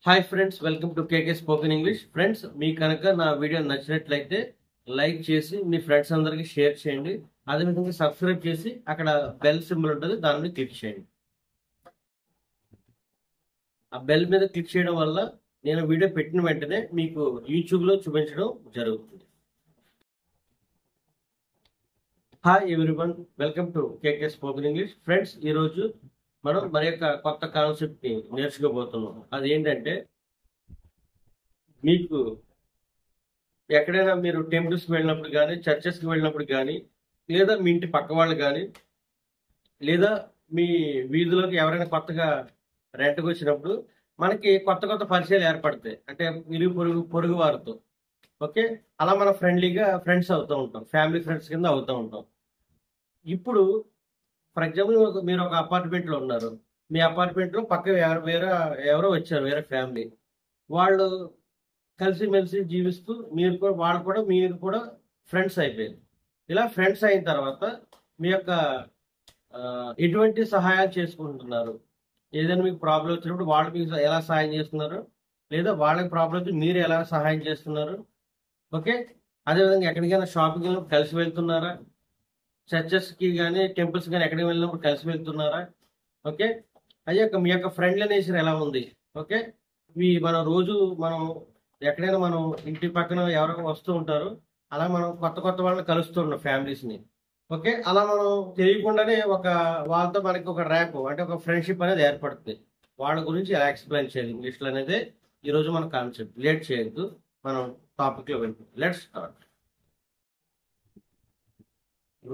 Hi friends, welcome to KK spoken English. Friends, మీ కనుక నా వీడియో నచ్చినట్లయితే లైక్ చేసి మీ ఫ్రెండ్స్ అందరికి షేర్ చేయండి. అదేవిధంగా సబ్స్క్రైబ్ చేసి అక్కడ బెల్ సింబల్ ఉంటుంది, దాని మీద క్లిక్ చేయండి. ఆ బెల్ మీద క్లిక్ చేయడం వల్ల నేను వీడియో పెట్టిన వెంటనే మీకు యూట్యూబ్లో చూపించడం జరుగుతుంది. Hi everyone, welcome to KK spoken English. Friends, ఈరోజు మనం మరి యొక్క కొత్త కాన్సెప్ట్ని నేర్చుకోబోతున్నాం. అది ఏంటంటే, మీకు ఎక్కడైనా మీరు టెంపుల్స్కి వెళ్ళినప్పుడు కానీ, చర్చెస్కి వెళ్ళినప్పుడు కానీ, లేదా మీ ఇంటి పక్క వాళ్ళు కానీ, లేదా మీ వీధిలోకి ఎవరైనా కొత్తగా రెంట్కి వచ్చినప్పుడు మనకి కొత్త కొత్త పరిచయాలు ఏర్పడతాయి. అంటే పొరుగు వారితో. ఓకే, అలా మనం ఫ్రెండ్లీగా ఫ్రెండ్స్ అవుతూ ఉంటాం, ఫ్యామిలీ ఫ్రెండ్స్ కింద అవుతూ ఉంటాం. ఇప్పుడు ఫర్ ఎగ్జాంపుల్ మీరు ఒక అపార్ట్మెంట్లో ఉన్నారు. మీ అపార్ట్మెంట్లో పక్క ఎవరో వచ్చారు, వేరే ఫ్యామిలీ. వాళ్ళు కలిసిమెలిసి జీవిస్తూ మీరు కూడా ఫ్రెండ్స్ అయిపోయారు. ఇలా ఫ్రెండ్స్ అయిన తర్వాత మీ యొక్క ఎటువంటి సహాయాలు చేసుకుంటున్నారు? ఏదైనా మీకు ప్రాబ్లం వచ్చినప్పుడు వాళ్ళు మీకు ఎలా సహాయం చేస్తున్నారు, లేదా వాళ్ళకి ప్రాబ్లం వచ్చి మీరు ఎలా సహాయం చేస్తున్నారు? ఓకే, అదేవిధంగా ఎక్కడికైనా షాపింగ్ వెళ్ళినప్పుడు కలిసి వెళ్తున్నారా? చర్చెస్కి కానీ టెంపుల్స్ కానీ ఎక్కడికి వెళ్ళినప్పుడు కలిసి వెళ్తున్నారా? ఓకే, అయ్యాక మీ యొక్క ఫ్రెండ్లీ నేచర్ ఎలా ఉంది? ఓకే, మనం ఎక్కడైనా మనం ఇంటి పక్కన ఎవరైనా వస్తూ ఉంటారు, అలా మనం కొత్త కొత్త వాళ్ళని కలుస్తూ ఉన్నాం, ఫ్యామిలీస్ని. ఓకే, అలా మనం తెలియకుండానే వాళ్ళతో మనకి ఒక ర్యాప్, అంటే ఒక ఫ్రెండ్షిప్ అనేది ఏర్పడుతుంది. వాళ్ళ గురించి ఎలా ఎక్స్ప్లెయిన్ చేయాలి ఇంగ్లీష్లో అనేది ఈరోజు మన కాన్సెప్ట్. లేట్ చేయొద్దు, మనం టాపిక్లో వెళ్తాం. Let's start.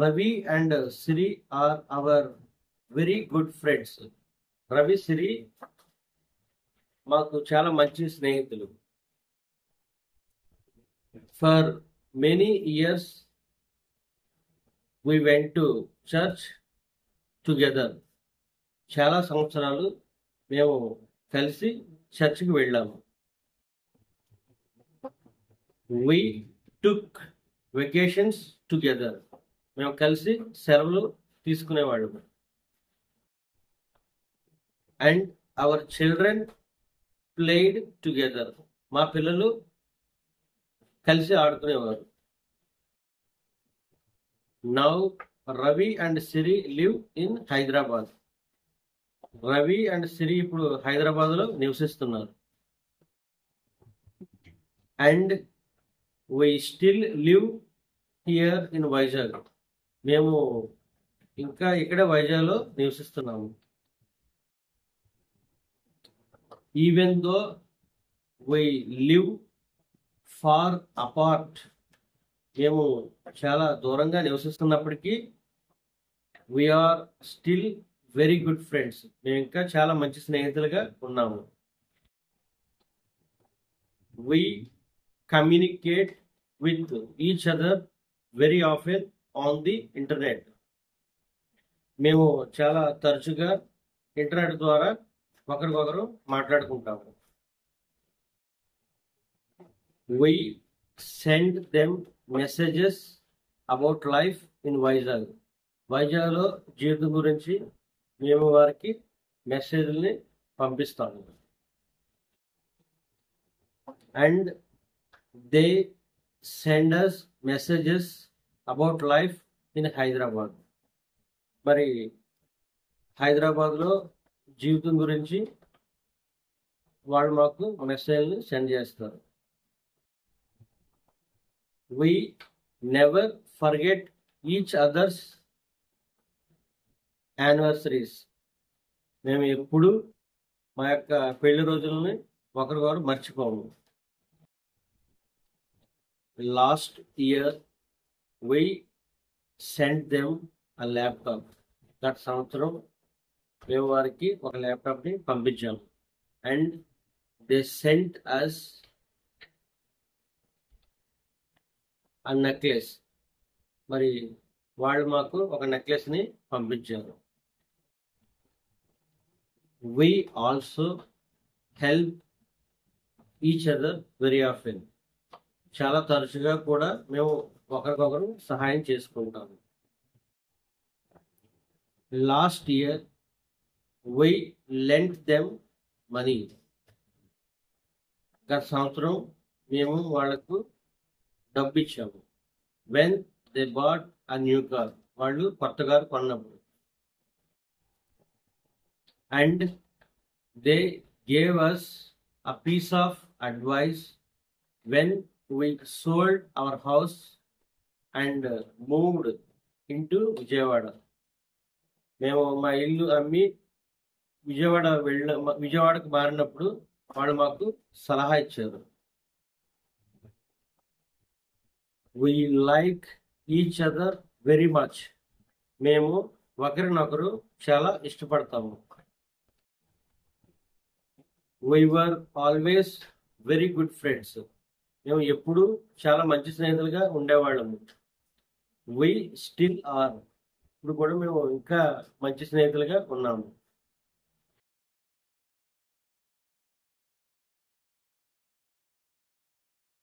Ravi and Siri are our very good friends. Ravi, Siri మాకు చాలా మంచి స్నేహితులు. For many years we went to church together. చాలా సంవత్సరాలు మేము కలిసి చర్చికి వెళ్ళాము. We took vacations together. మేము కలిసి సెలవులు తీసుకునేవాళ్ళము. And our children played together. మా పిల్లలు కలిసి ఆడుకునేవారు. Now Ravi and Siri live in Hyderabad. Ravi and Siri ఇప్పుడు హైదరాబాద్లో నివసిస్తున్నారు. And we still live here in Vizag. మేము ఇంకా ఇక్కడే వైజాగ్లో నివసిస్తున్నాము. Even though we live far apart. మేము చాలా దూరంగా నివసిస్తున్నప్పటికీ we are still very good friends. మేము ఇంకా చాలా మంచి స్నేహితులుగా ఉన్నాము. We communicate with each other very often on the internet. మేము చాలా తరచుగా ఇంటర్నెట్ ద్వారా ఒకరికొకరు మాట్లాడుకుంటాము. We send them messages about life in Vizag. వైజాగ్లో జీవితం గురించి మేము వారికి మెసేజ్ని పంపిస్తాము. And they send us messages about life in Hyderabad. మరి హైదరాబాద్లో జీవితం గురించి వాళ్ళు మాకు మెసేజ్ని సెండ్ చేస్తారు. We never forget each other's anniversaries. మేము ఎప్పుడు మా యొక్క పెళ్లి రోజులని ఒకరికొకరు మర్చిపోము. Last year we sent them a laptop. గత సంవత్సరం మేము వారికి ఒక ల్యాప్టాప్ని పంపించాము. And they sent us a necklace. మరి వాళ్ళు మాకు ఒక నెక్లెస్ని పంపించారు. We also help each other very often. చాలా తరచుగా కూడా మేము ఒకరికొకరు సహాయం చేసుకుంటాము. Last year we lent them money. గత సంవత్సరం మేము వాళ్ళకు డబ్బు ఇచ్చాము. When they bought a new car, వాళ్ళు కొత్త కారు కొన్నప్పుడు. And they gave us a piece of advice when we sold our house and moved into Vijayawada. మేము మా ఇల్లు అమ్మి విజయవాడకు మారినప్పుడు వాళ్ళు మాకు సలహా ఇచ్చారు. we like each other very much, మేము ఒకరినొకరు చాలా ఇష్టపడతాము. we were always very good friends, మేము ఎప్పుడు చాలా మంచి స్నేహితులుగా ఉండేవాళ్ళము. we still are, ఇప్పుడు కూడా మేము ఇంకా మంచి స్నేహితులుగా ఉన్నాము.